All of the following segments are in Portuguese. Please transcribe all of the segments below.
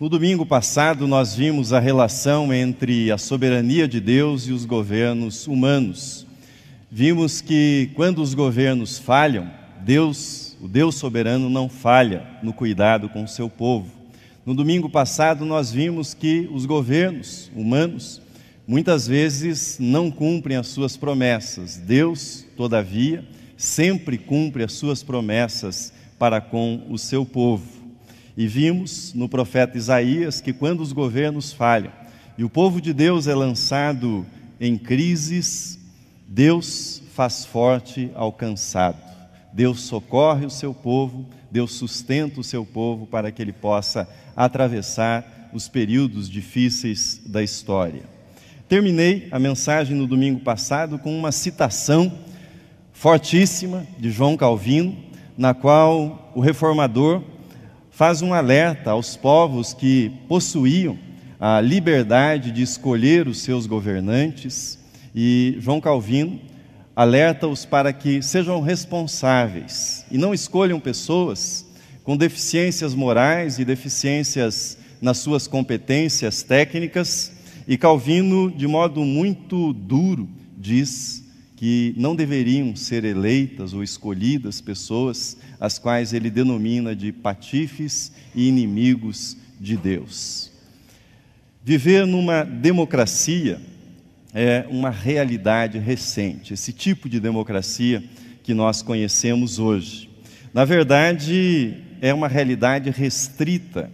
No domingo passado, nós vimos a relação entre a soberania de Deus e os governos humanos. Vimos que quando os governos falham, o Deus soberano não falha no cuidado com o seu povo. No domingo passado, nós vimos que os governos humanos muitas vezes não cumprem as suas promessas. Deus, todavia, sempre cumpre as suas promessas para com o seu povo. E vimos no profeta Isaías que quando os governos falham e o povo de Deus é lançado em crises, Deus faz forte ao cansado. Deus socorre o seu povo, Deus sustenta o seu povo para que ele possa atravessar os períodos difíceis da história. Terminei a mensagem no domingo passado com uma citação fortíssima de João Calvino, na qual o reformador faz um alerta aos povos que possuíam a liberdade de escolher os seus governantes, e João Calvino alerta-os para que sejam responsáveis e não escolham pessoas com deficiências morais e deficiências nas suas competências técnicas. E Calvino, de modo muito duro, diz que não deveriam ser eleitas ou escolhidas pessoas as quais ele denomina de patifes e inimigos de Deus. Viver numa democracia é uma realidade recente, esse tipo de democracia que nós conhecemos hoje. Na verdade, é uma realidade restrita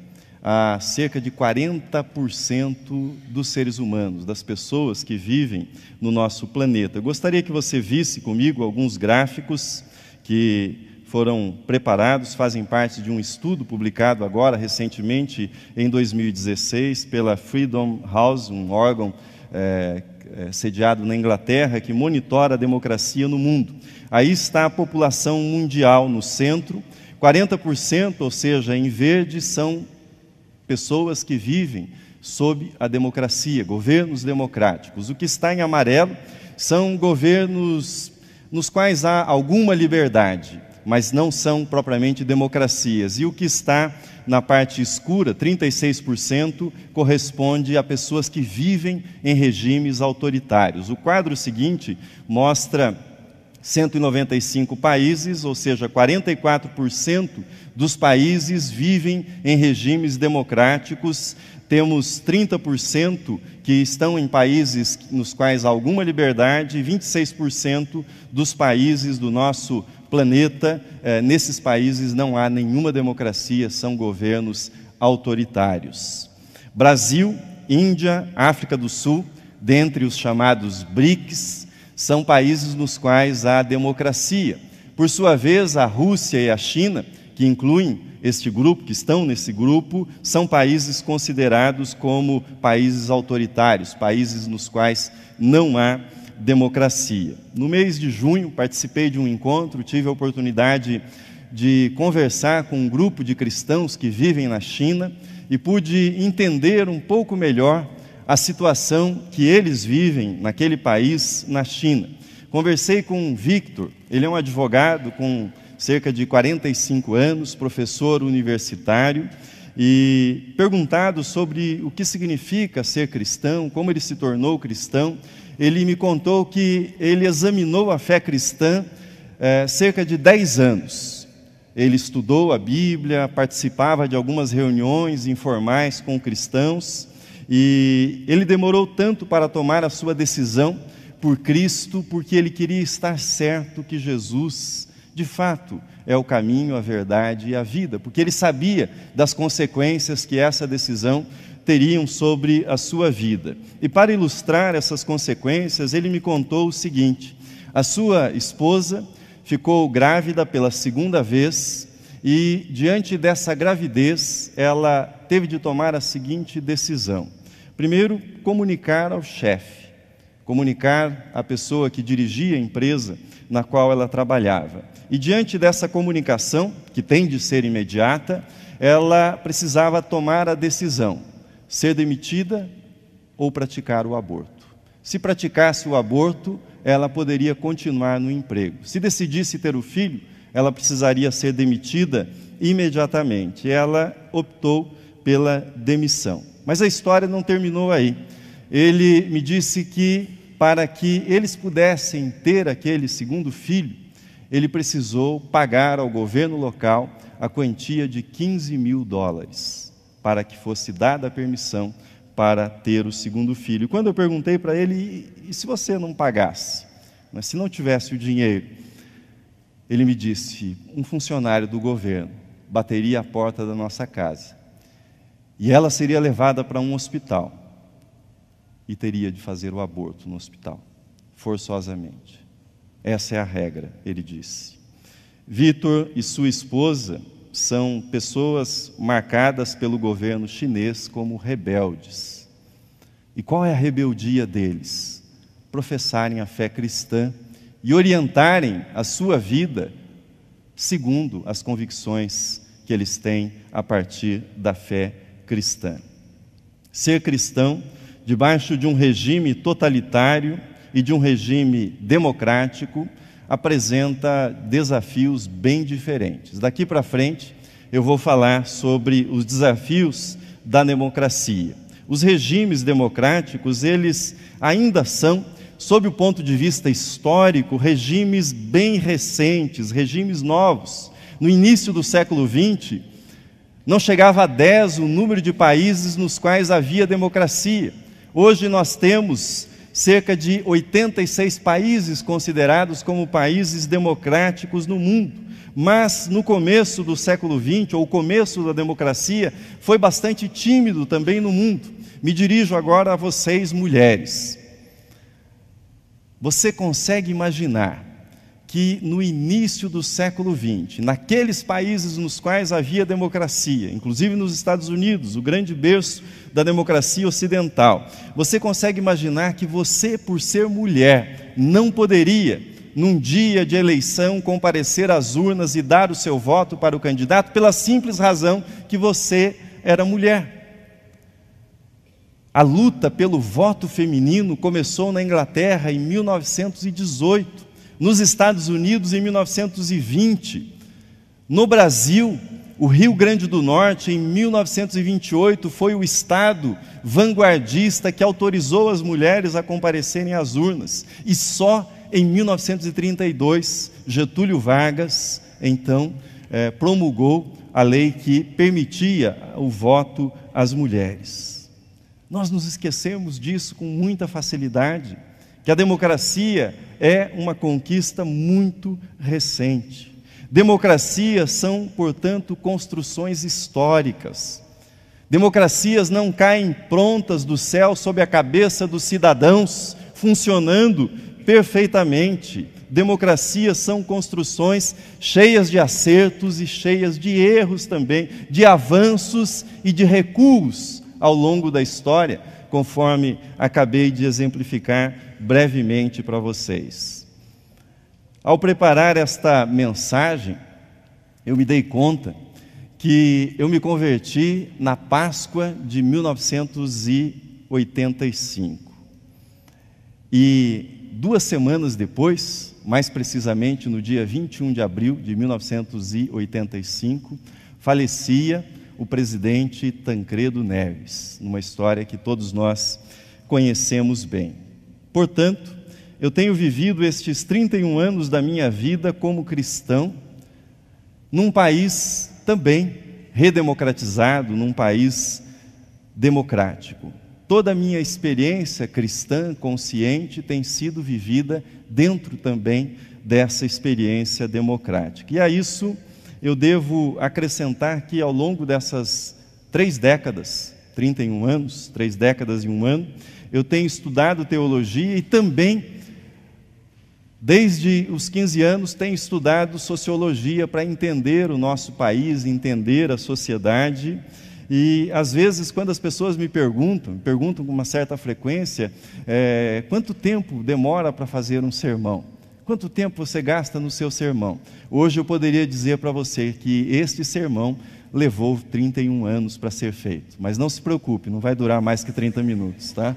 a cerca de 40% dos seres humanos, das pessoas que vivem no nosso planeta. Eu gostaria que você visse comigo alguns gráficos que foram preparados, fazem parte de um estudo publicado agora, recentemente, em 2016, pela Freedom House, um órgão sediado na Inglaterra, que monitora a democracia no mundo. Aí está a população mundial no centro, 40%, ou seja, em verde, são pessoas que vivem sob a democracia, governos democráticos. O que está em amarelo são governos nos quais há alguma liberdade, mas não são propriamente democracias. E o que está na parte escura, 36%, corresponde a pessoas que vivem em regimes autoritários. O quadro seguinte mostra 195 países, ou seja, 44% dos países vivem em regimes democráticos. Temos 30% que estão em países nos quais há alguma liberdade, e 26% dos países do nosso planeta, nesses países não há nenhuma democracia, são governos autoritários. Brasil, Índia, África do Sul, dentre os chamados BRICS, são países nos quais há democracia. Por sua vez, a Rússia e a China, que incluem este grupo, que estão nesse grupo, são países considerados como países autoritários, países nos quais não há democracia. No mês de junho, participei de um encontro, tive a oportunidade de conversar com um grupo de cristãos que vivem na China e pude entender um pouco melhor a situação que eles vivem naquele país, na China. Conversei com o Victor, ele é um advogado com cerca de 45 anos, professor universitário, e perguntado sobre o que significa ser cristão, como ele se tornou cristão, ele me contou que ele examinou a fé cristã cerca de 10 anos. Ele estudou a Bíblia, participava de algumas reuniões informais com cristãos, e ele demorou tanto para tomar a sua decisão por Cristo, porque ele queria estar certo que Jesus, de fato, é o caminho, a verdade e a vida, porque ele sabia das consequências que essa decisão teriam sobre a sua vida. E para ilustrar essas consequências, ele me contou o seguinte: a sua esposa ficou grávida pela segunda vez e, diante dessa gravidez, ela teve de tomar a seguinte decisão. Primeiro, comunicar ao chefe, comunicar à pessoa que dirigia a empresa na qual ela trabalhava. E diante dessa comunicação, que tem de ser imediata, ela precisava tomar a decisão: ser demitida ou praticar o aborto. Se praticasse o aborto, ela poderia continuar no emprego. Se decidisse ter o filho, ela precisaria ser demitida imediatamente. Ela optou pela demissão. Mas a história não terminou aí. Ele me disse que, para que eles pudessem ter aquele segundo filho, ele precisou pagar ao governo local a quantia de $15.000 para que fosse dada a permissão para ter o segundo filho. Quando eu perguntei para ele, e se você não pagasse, mas se não tivesse o dinheiro, ele me disse, um funcionário do governo bateria a porta da nossa casa e ela seria levada para um hospital e teria de fazer o aborto no hospital, forçosamente. Essa é a regra, ele disse. Vítor e sua esposa são pessoas marcadas pelo governo chinês como rebeldes. E qual é a rebeldia deles? Professarem a fé cristã e orientarem a sua vida segundo as convicções que eles têm a partir da fé cristã. Ser cristão, debaixo de um regime totalitário e de um regime democrático, apresenta desafios bem diferentes. Daqui para frente, eu vou falar sobre os desafios da democracia. Os regimes democráticos, eles ainda são, sob o ponto de vista histórico, regimes bem recentes, regimes novos. No início do século XX, não chegava a 10 o número de países nos quais havia democracia. Hoje nós temos cerca de 86 países considerados como países democráticos no mundo. Mas no começo do século XX, ou o começo da democracia, foi bastante tímido também no mundo. Me dirijo agora a vocês, mulheres. Você consegue imaginar que no início do século XX, naqueles países nos quais havia democracia, inclusive nos Estados Unidos, o grande berço da democracia ocidental, você consegue imaginar que você, por ser mulher, não poderia, num dia de eleição, comparecer às urnas e dar o seu voto para o candidato, pela simples razão que você era mulher. A luta pelo voto feminino começou na Inglaterra em 1918, nos Estados Unidos em 1920, no Brasil, o Rio Grande do Norte, em 1928, foi o estado vanguardista que autorizou as mulheres a comparecerem às urnas. E só em 1932, Getúlio Vargas, então, promulgou a lei que permitia o voto às mulheres. Nós nos esquecemos disso com muita facilidade, que a democracia é uma conquista muito recente. Democracias são, portanto, construções históricas. Democracias não caem prontas do céu sob a cabeça dos cidadãos, funcionando perfeitamente. Democracias são construções cheias de acertos e cheias de erros também, de avanços e de recuos ao longo da história, conforme acabei de exemplificar brevemente para vocês. Ao preparar esta mensagem, eu me dei conta que eu me converti na Páscoa de 1985. E 2 semanas depois, mais precisamente no dia 21 de abril de 1985, falecia o presidente Tancredo Neves, numa história que todos nós conhecemos bem. Portanto, eu tenho vivido estes 31 anos da minha vida como cristão, num país também redemocratizado, num país democrático. Toda a minha experiência cristã consciente tem sido vivida dentro também dessa experiência democrática. E a isso eu devo acrescentar que ao longo dessas 3 décadas, 31 anos, 3 décadas e 1 ano, eu tenho estudado teologia e também, desde os 15 anos, tenho estudado sociologia para entender o nosso país, entender a sociedade. E às vezes, quando as pessoas me perguntam com uma certa frequência, quanto tempo demora para fazer um sermão? Quanto tempo você gasta no seu sermão? Hoje eu poderia dizer para você que este sermão levou 31 anos para ser feito. Mas não se preocupe, não vai durar mais que 30 minutos, tá?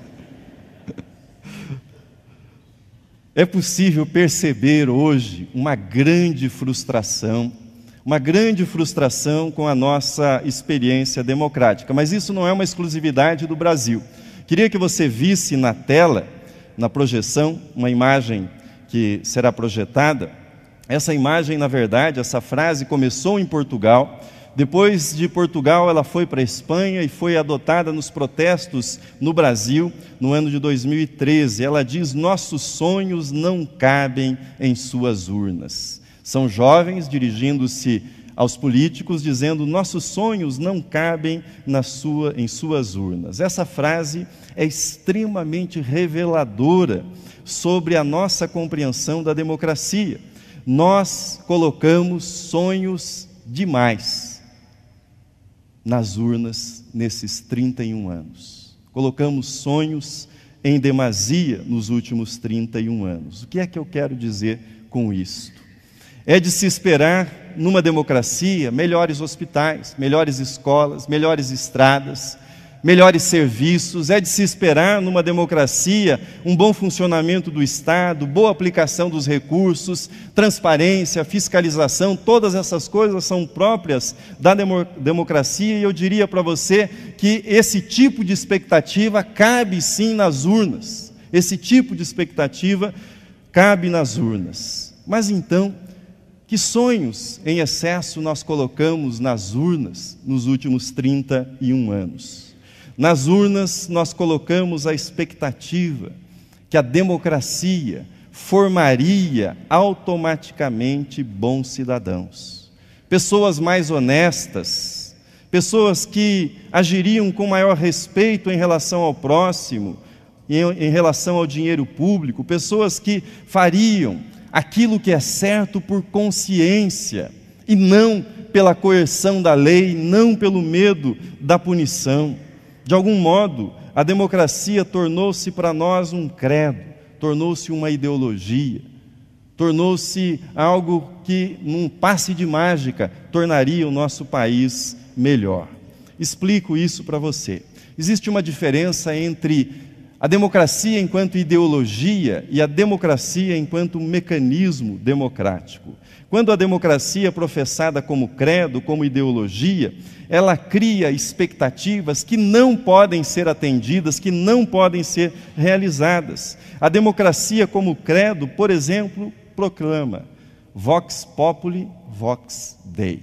É possível perceber hoje uma grande frustração, uma grande frustração com a nossa experiência democrática. Mas isso não é uma exclusividade do Brasil. Queria que você visse na tela, na projeção, uma imagem que será projetada. Essa imagem, na verdade, essa frase começou em Portugal. Depois de Portugal, ela foi para a Espanha e foi adotada nos protestos no Brasil no ano de 2013. Ela diz: nossos sonhos não cabem em suas urnas. São jovens dirigindo-se aos políticos, dizendo: nossos sonhos não cabem em suas urnas. Essa frase é extremamente reveladora sobre a nossa compreensão da democracia. Nós colocamos sonhos demais nas urnas nesses 31 anos. Colocamos sonhos em demasia nos últimos 31 anos. O que é que eu quero dizer com isto? É de se esperar, numa democracia, melhores hospitais, melhores escolas, melhores estradas, melhores serviços. É de se esperar, numa democracia, um bom funcionamento do Estado, boa aplicação dos recursos, transparência, fiscalização. Todas essas coisas são próprias da democracia, e eu diria para você que esse tipo de expectativa cabe sim nas urnas. Esse tipo de expectativa cabe nas urnas. Mas então, que sonhos em excesso nós colocamos nas urnas nos últimos 31 anos? Nas urnas nós colocamos a expectativa que a democracia formaria automaticamente bons cidadãos, pessoas mais honestas, pessoas que agiriam com maior respeito em relação ao próximo, em relação ao dinheiro público, pessoas que fariam aquilo que é certo por consciência e não pela coerção da lei, não pelo medo da punição. De algum modo, a democracia tornou-se para nós um credo, tornou-se uma ideologia, tornou-se algo que, num passe de mágica, tornaria o nosso país melhor. Explico isso para você. Existe uma diferença entre a democracia enquanto ideologia e a democracia enquanto mecanismo democrático. Quando a democracia é professada como credo, como ideologia, ela cria expectativas que não podem ser atendidas, que não podem ser realizadas. A democracia como credo, por exemplo, proclama: Vox Populi, Vox Dei.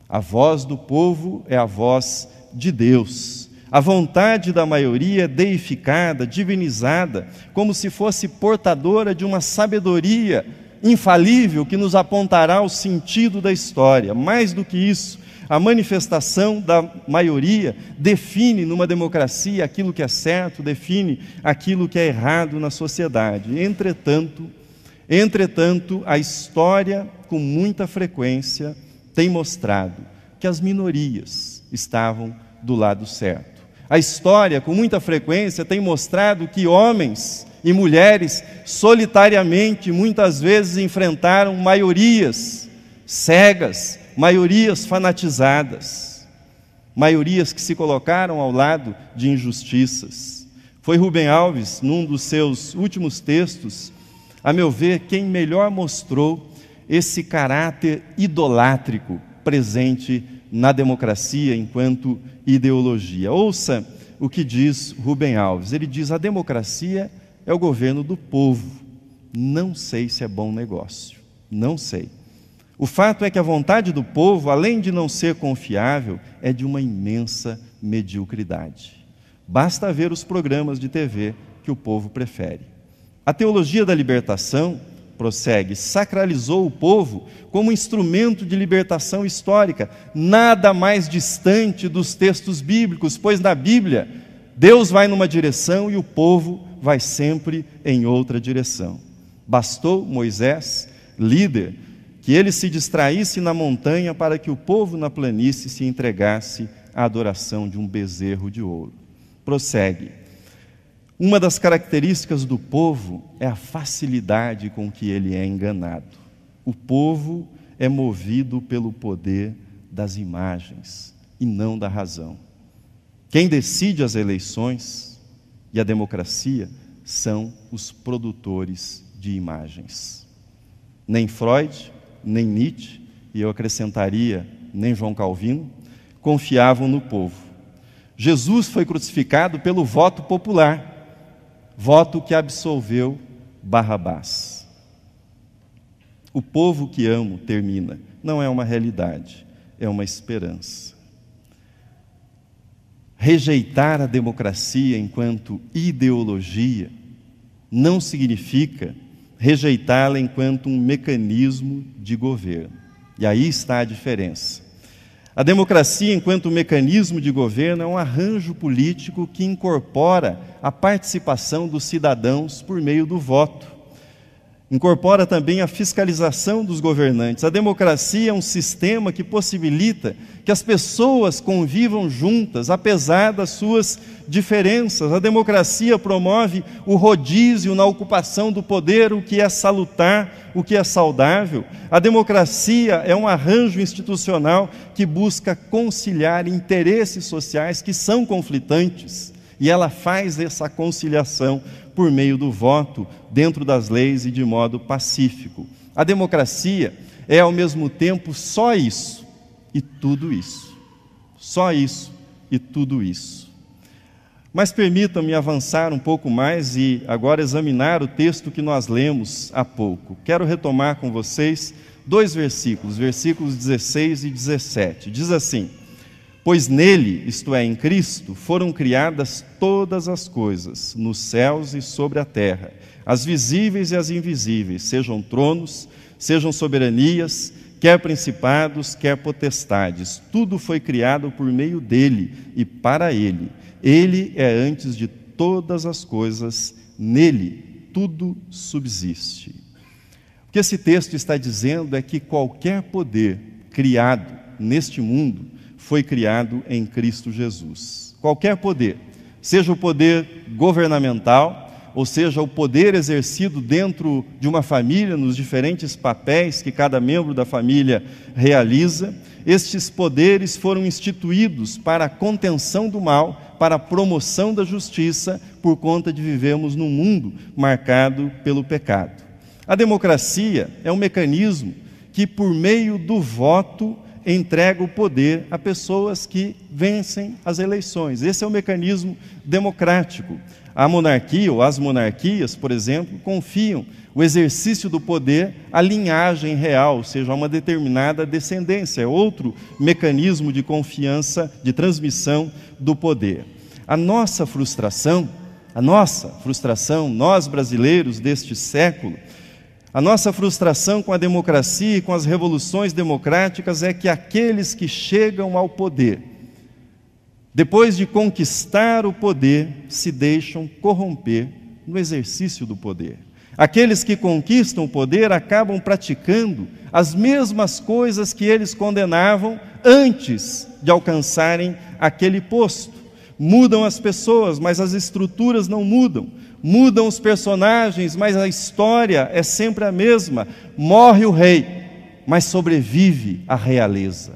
A voz do povo é a voz de Deus. A vontade da maioria é deificada, divinizada, como se fosse portadora de uma sabedoria infalível que nos apontará o sentido da história. Mais do que isso, a manifestação da maioria define numa democracia aquilo que é certo, define aquilo que é errado na sociedade. Entretanto, a história, com muita frequência, tem mostrado que as minorias estavam do lado certo. A história, com muita frequência, tem mostrado que homens e mulheres, solitariamente, muitas vezes enfrentaram maiorias cegas, maiorias fanatizadas, maiorias que se colocaram ao lado de injustiças. Foi Rubem Alves, num dos seus últimos textos, a meu ver, quem melhor mostrou esse caráter idolátrico presente na democracia enquanto ideologia. Ouça o que diz Rubem Alves. Ele diz: a democracia é o governo do povo. Não sei se é bom negócio. Não sei. O fato é que a vontade do povo, além de não ser confiável, é de uma imensa mediocridade. Basta ver os programas de TV que o povo prefere. A teologia da libertação, prossegue, sacralizou o povo como instrumento de libertação histórica, nada mais distante dos textos bíblicos, pois na Bíblia Deus vai numa direção e o povo vai sempre em outra direção. Bastou Moisés, líder, que ele se distraísse na montanha para que o povo na planície se entregasse à adoração de um bezerro de ouro. Prossegue. Uma das características do povo é a facilidade com que ele é enganado. O povo é movido pelo poder das imagens e não da razão. Quem decide as eleições e a democracia são os produtores de imagens. Nem Freud, nem Nietzsche e eu acrescentaria, nem João Calvino, confiavam no povo. Jesus foi crucificado pelo voto popular, voto que absolveu Barrabás. O povo que amo, termina, não é uma realidade, é uma esperança. Rejeitar a democracia enquanto ideologia não significa rejeitá-la enquanto um mecanismo de governo. E aí está a diferença. A democracia, enquanto mecanismo de governo, é um arranjo político que incorpora a participação dos cidadãos por meio do voto. Incorpora também a fiscalização dos governantes. A democracia é um sistema que possibilita que as pessoas convivam juntas, apesar das suas diferenças. A democracia promove o rodízio na ocupação do poder, o que é salutar, o que é saudável. A democracia é um arranjo institucional que busca conciliar interesses sociais que são conflitantes. E ela faz essa conciliação por meio do voto, dentro das leis e de modo pacífico. A democracia é, ao mesmo tempo, só isso e tudo isso. Só isso e tudo isso. Mas permitam-me avançar um pouco mais e agora examinar o texto que nós lemos há pouco. Quero retomar com vocês 2 versículos, versículos 16 e 17. Diz assim: pois nele, isto é, em Cristo, foram criadas todas as coisas, nos céus e sobre a terra, as visíveis e as invisíveis, sejam tronos, sejam soberanias, quer principados, quer potestades. Tudo foi criado por meio dele e para ele. Ele é antes de todas as coisas, nele tudo subsiste. O que esse texto está dizendo é que qualquer poder criado neste mundo foi criado em Cristo Jesus. Qualquer poder, seja o poder governamental, ou seja, o poder exercido dentro de uma família, nos diferentes papéis que cada membro da família realiza, estes poderes foram instituídos para a contenção do mal, para a promoção da justiça, por conta de vivermos num mundo marcado pelo pecado. A democracia é um mecanismo que, por meio do voto, entrega o poder a pessoas que vencem as eleições. Esse é o mecanismo democrático. A monarquia, ou as monarquias, por exemplo, confiam o exercício do poder à linhagem real, ou seja, a uma determinada descendência. É outro mecanismo de confiança, de transmissão do poder. A nossa frustração, nós brasileiros deste século, a nossa frustração com a democracia e com as revoluções democráticas é que aqueles que chegam ao poder, depois de conquistar o poder, se deixam corromper no exercício do poder. Aqueles que conquistam o poder acabam praticando as mesmas coisas que eles condenavam antes de alcançarem aquele posto. Mudam as pessoas, mas as estruturas não mudam. Mudam os personagens, mas a história é sempre a mesma. Morre o rei, mas sobrevive a realeza.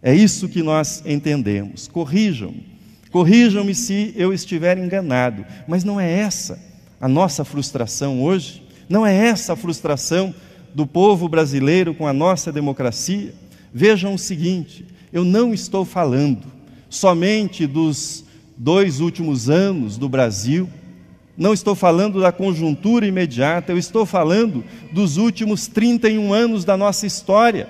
É isso que nós entendemos. Corrijam-me se eu estiver enganado, mas não é essa a nossa frustração hoje? Não é essa a frustração do povo brasileiro com a nossa democracia? Vejam o seguinte, eu não estou falando somente dos 2 últimos anos do Brasil, não estou falando da conjuntura imediata, eu estou falando dos últimos 31 anos da nossa história.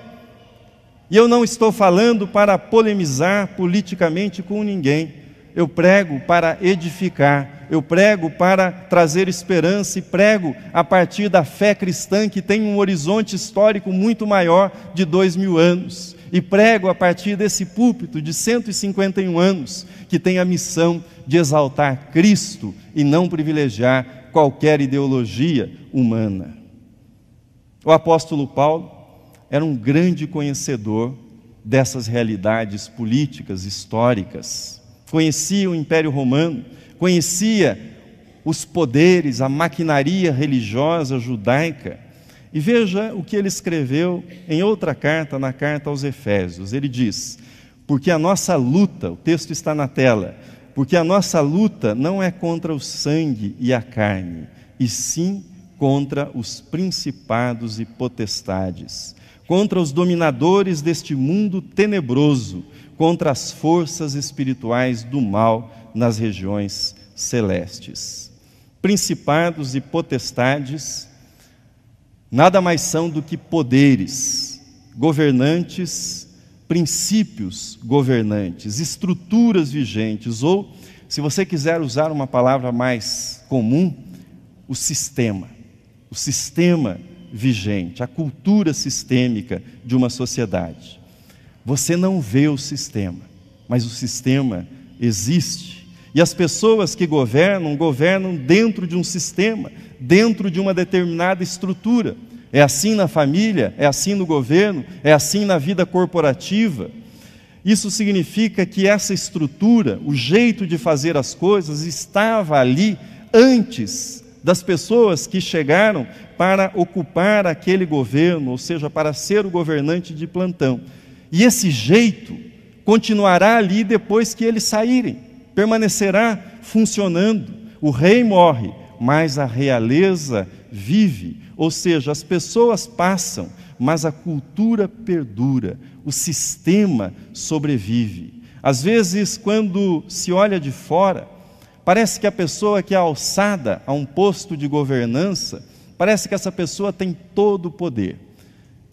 E eu não estou falando para polemizar politicamente com ninguém. Eu prego para edificar, eu prego para trazer esperança e prego a partir da fé cristã que tem um horizonte histórico muito maior de 2000 anos. E prego a partir desse púlpito de 151 anos que tem a missão de exaltar Cristo e não privilegiar qualquer ideologia humana. O apóstolo Paulo era um grande conhecedor dessas realidades políticas, históricas. Conhecia o Império Romano, conhecia os poderes, a maquinaria religiosa judaica. E veja o que ele escreveu em outra carta, na carta aos Efésios. Ele diz, porque a nossa luta, o texto está na tela, porque a nossa luta não é contra o sangue e a carne, e sim contra os principados e potestades, contra os dominadores deste mundo tenebroso, contra as forças espirituais do mal nas regiões celestes. Principados e potestades nada mais são do que poderes, governantes, princípios governantes, estruturas vigentes, ou, se você quiser usar uma palavra mais comum, o sistema vigente, a cultura sistêmica de uma sociedade. Você não vê o sistema, mas o sistema existe. E as pessoas que governam, governam dentro de um sistema, dentro de uma determinada estrutura. É assim na família, é assim no governo, é assim na vida corporativa. Isso significa que essa estrutura, o jeito de fazer as coisas, estava ali antes das pessoas que chegaram para ocupar aquele governo, ou seja, para ser o governante de plantão. E esse jeito continuará ali depois que eles saírem, permanecerá funcionando. O rei morre, mas a realeza vive, ou seja, as pessoas passam, mas a cultura perdura, o sistema sobrevive. Às vezes, quando se olha de fora, parece que a pessoa que é alçada a um posto de governança, parece que essa pessoa tem todo o poder,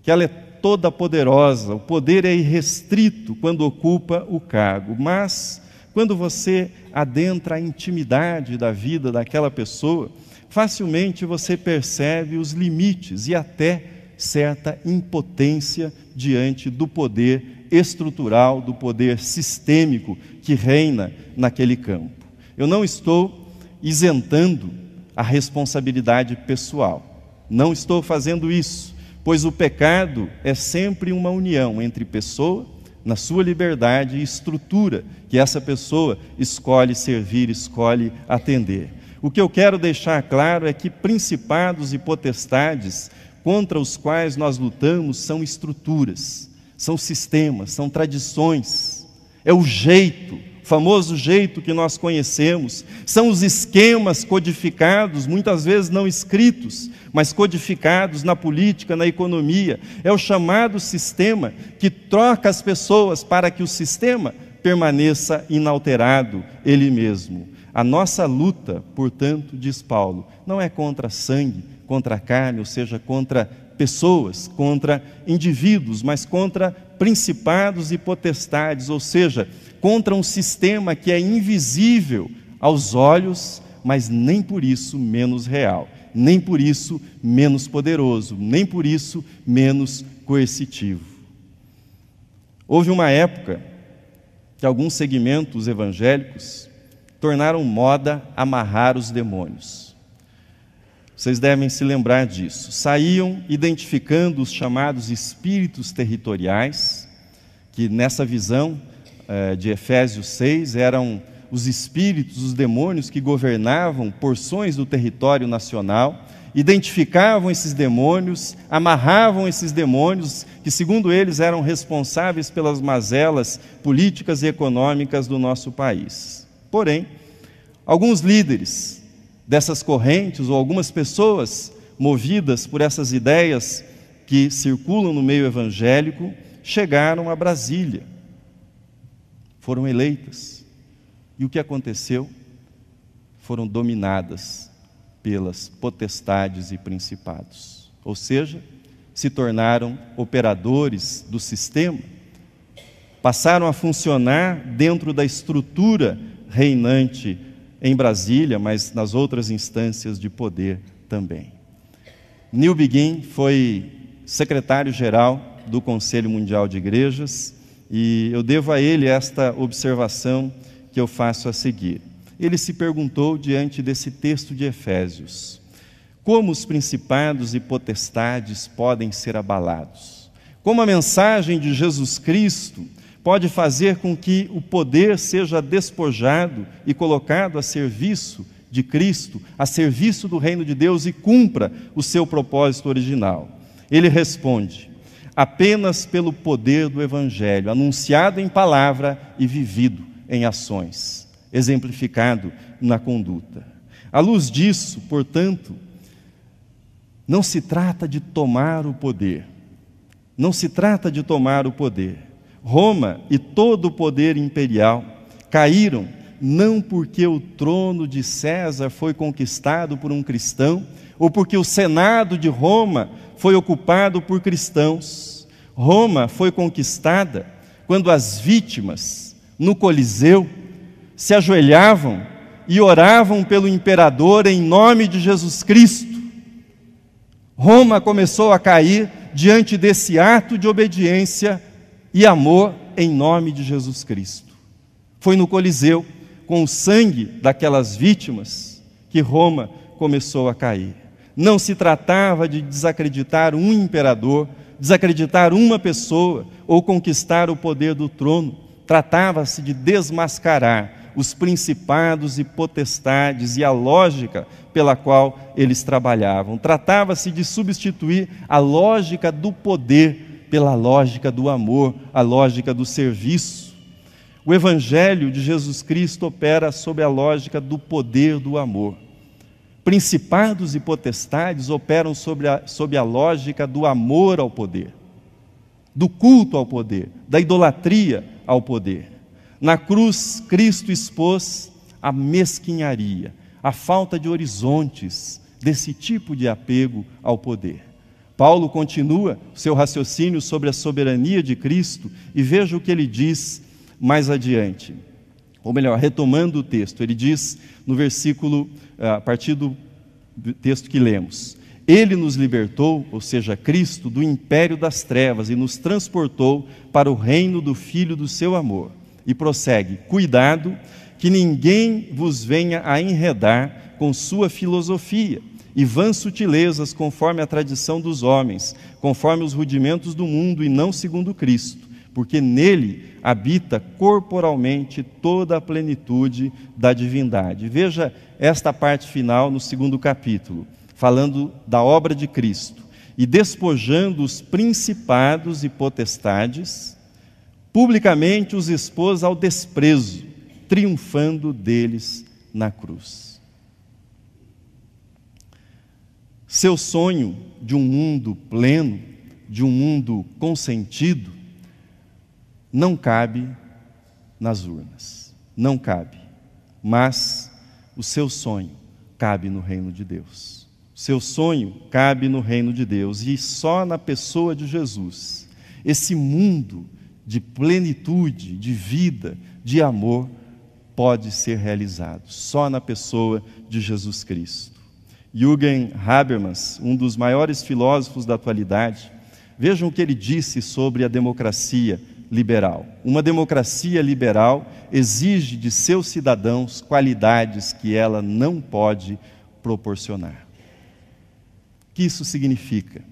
que ela é toda poderosa, o poder é irrestrito quando ocupa o cargo. Mas, quando você adentra a intimidade da vida daquela pessoa, facilmente você percebe os limites e até certa impotência diante do poder estrutural, do poder sistêmico que reina naquele campo. Eu não estou isentando a responsabilidade pessoal, não estou fazendo isso, pois o pecado é sempre uma união entre pessoa, na sua liberdade, e estrutura que essa pessoa escolhe servir, escolhe atender. O que eu quero deixar claro é que principados e potestades contra os quais nós lutamos são estruturas, são sistemas, são tradições, é o jeito, o famoso jeito que nós conhecemos, são os esquemas codificados, muitas vezes não escritos, mas codificados na política, na economia. É o chamado sistema que troca as pessoas para que o sistema permaneça inalterado ele mesmo. A nossa luta, portanto, diz Paulo, não é contra sangue, contra carne, ou seja, contra pessoas, contra indivíduos, mas contra principados e potestades, ou seja, contra um sistema que é invisível aos olhos, mas nem por isso menos real, nem por isso menos poderoso, nem por isso menos coercitivo. Houve uma época que alguns segmentos evangélicos tornaram moda amarrar os demônios. Vocês devem se lembrar disso. Saíam identificando os chamados espíritos territoriais, que nessa visão de Efésios 6 eram os espíritos, os demônios que governavam porções do território nacional, identificavam esses demônios, amarravam esses demônios, que segundo eles eram responsáveis pelas mazelas políticas e econômicas do nosso país. Porém, alguns líderes dessas correntes, ou algumas pessoas movidas por essas ideias que circulam no meio evangélico, chegaram a Brasília, foram eleitas. E o que aconteceu? Foram dominadas pelas potestades e principados, ou seja, se tornaram operadores do sistema, passaram a funcionar dentro da estrutura reinante em Brasília, mas nas outras instâncias de poder também. Neil Begin foi secretário-geral do Conselho Mundial de Igrejas, e eu devo a ele esta observação que eu faço a seguir. Ele se perguntou diante desse texto de Efésios: como os principados e potestades podem ser abalados? Como a mensagem de Jesus Cristo pode fazer com que o poder seja despojado e colocado a serviço de Cristo, a serviço do reino de Deus, e cumpra o seu propósito original? Ele responde: apenas pelo poder do Evangelho, anunciado em palavra e vivido em ações, exemplificado na conduta. À luz disso, portanto, não se trata de tomar o poder, Não se trata de tomar o poder. Roma e todo o poder imperial caíram não porque o trono de César foi conquistado por um cristão, ou porque o Senado de Roma foi ocupado por cristãos. Roma foi conquistada quando as vítimas no Coliseu se ajoelhavam e oravam pelo imperador em nome de Jesus Cristo. Roma começou a cair diante desse ato de obediência e amor em nome de Jesus Cristo. Foi no Coliseu, com o sangue daquelas vítimas, que Roma começou a cair. Não se tratava de desacreditar um imperador, desacreditar uma pessoa ou conquistar o poder do trono. Tratava-se de desmascarar os principados e potestades e a lógica pela qual eles trabalhavam. Tratava-se de substituir a lógica do poder pela lógica do amor, a lógica do serviço. O Evangelho de Jesus Cristo opera sob a lógica do poder do amor. Principados e potestades operam sob a lógica do amor ao poder, do culto ao poder, da idolatria ao poder. Na cruz, Cristo expôs a mesquinharia, a falta de horizontes desse tipo de apego ao poder. Paulo continua seu raciocínio sobre a soberania de Cristo e veja o que ele diz mais adiante. Ou melhor, retomando o texto, ele diz no versículo, a partir do texto que lemos: Ele nos libertou, ou seja, Cristo, do império das trevas e nos transportou para o reino do Filho do seu amor. E prossegue: cuidado que ninguém vos venha a enredar com sua filosofia e vãs sutilezas conforme a tradição dos homens, conforme os rudimentos do mundo e não segundo Cristo, porque nele habita corporalmente toda a plenitude da divindade. Veja esta parte final no 2º capítulo, falando da obra de Cristo. E despojando os principados e potestades, publicamente os expôs ao desprezo, triunfando deles na cruz. Seu sonho de um mundo pleno, de um mundo consentido, não cabe nas urnas, não cabe, mas o seu sonho cabe no reino de Deus. O seu sonho cabe no reino de Deus e só na pessoa de Jesus, esse mundo de plenitude, de vida, de amor, pode ser realizado, só na pessoa de Jesus Cristo. Jürgen Habermas, um dos maiores filósofos da atualidade, vejam o que ele disse sobre a democracia liberal. Uma democracia liberal exige de seus cidadãos qualidades que ela não pode proporcionar. O que isso significa?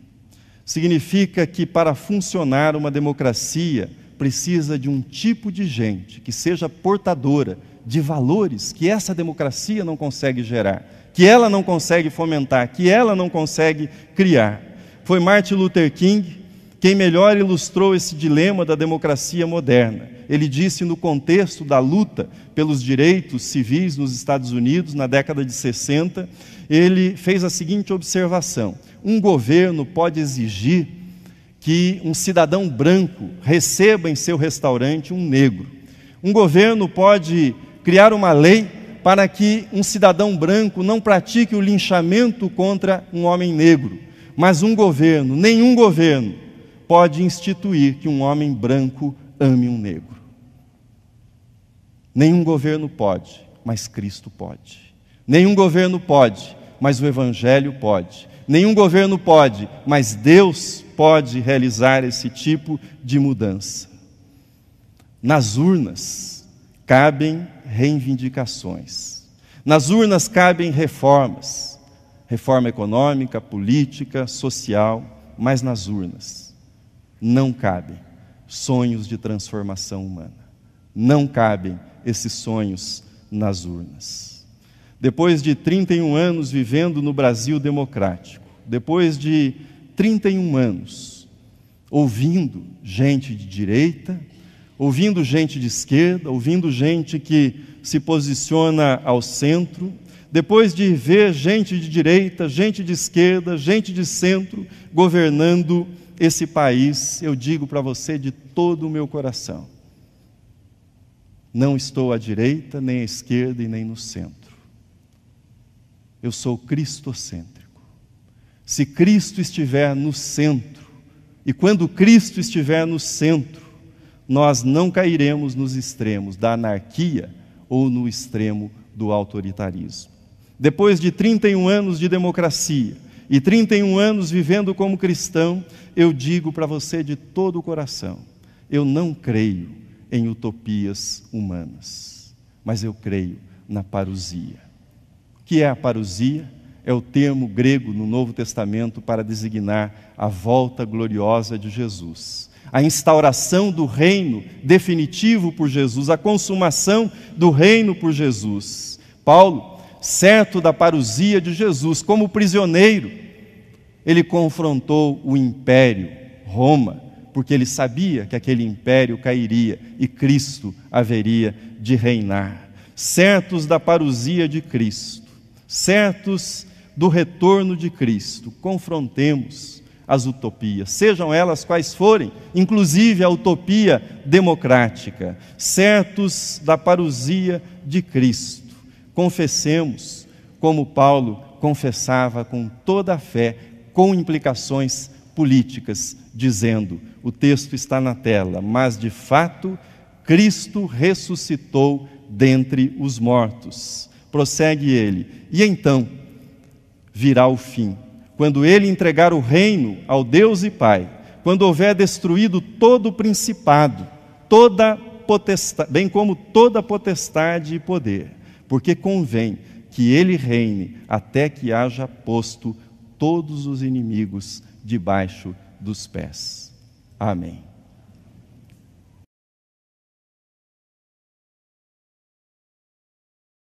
Significa que para funcionar uma democracia precisa de um tipo de gente que seja portadora de valores que essa democracia não consegue gerar, que ela não consegue fomentar, que ela não consegue criar. Foi Martin Luther King quem melhor ilustrou esse dilema da democracia moderna. Ele disse no contexto da luta pelos direitos civis nos Estados Unidos, na década de 60, ele fez a seguinte observação: um governo pode exigir que um cidadão branco receba em seu restaurante um negro. Um governo pode criar uma lei para que um cidadão branco não pratique o linchamento contra um homem negro. Mas um governo, nenhum governo, pode instituir que um homem branco ame um negro. Nenhum governo pode, mas Cristo pode. Nenhum governo pode, mas o Evangelho pode. Nenhum governo pode, mas Deus pode realizar esse tipo de mudança. Nas urnas cabem reivindicações. Nas urnas cabem reformas. Reforma econômica, política, social, mas nas urnas não cabem sonhos de transformação humana. Não cabem esses sonhos nas urnas. Depois de 31 anos vivendo no Brasil democrático, depois de 31 anos ouvindo gente de direita, ouvindo gente de esquerda, ouvindo gente que se posiciona ao centro, depois de ver gente de direita, gente de esquerda, gente de centro governando esse país, eu digo para você de todo o meu coração: não estou à direita, nem à esquerda e nem no centro. Eu sou cristocêntrico. Se Cristo estiver no centro, e quando Cristo estiver no centro, nós não cairemos nos extremos da anarquia ou no extremo do autoritarismo. Depois de 31 anos de democracia e 31 anos vivendo como cristão, eu digo para você de todo o coração: eu não creio em utopias humanas, mas eu creio na parousia. O que é a parousia? É o termo grego no Novo Testamento para designar a volta gloriosa de Jesus, a instauração do reino definitivo por Jesus, a consumação do reino por Jesus. Paulo, certo da parousia de Jesus, como prisioneiro, ele confrontou o império, Roma, porque ele sabia que aquele império cairia e Cristo haveria de reinar. Certos da parousia de Cristo, certos do retorno de Cristo, confrontemos as utopias, sejam elas quais forem, inclusive a utopia democrática. Certos da parousia de Cristo, confessemos como Paulo confessava com toda a fé, com implicações políticas, dizendo, o texto está na tela: mas de fato Cristo ressuscitou dentre os mortos. Prossegue ele: e então virá o fim, quando ele entregar o reino ao Deus e Pai, quando houver destruído todo o principado, toda potestade, bem como toda potestade e poder, porque convém que ele reine até que haja posto todos os inimigos debaixo dos pés. Amém.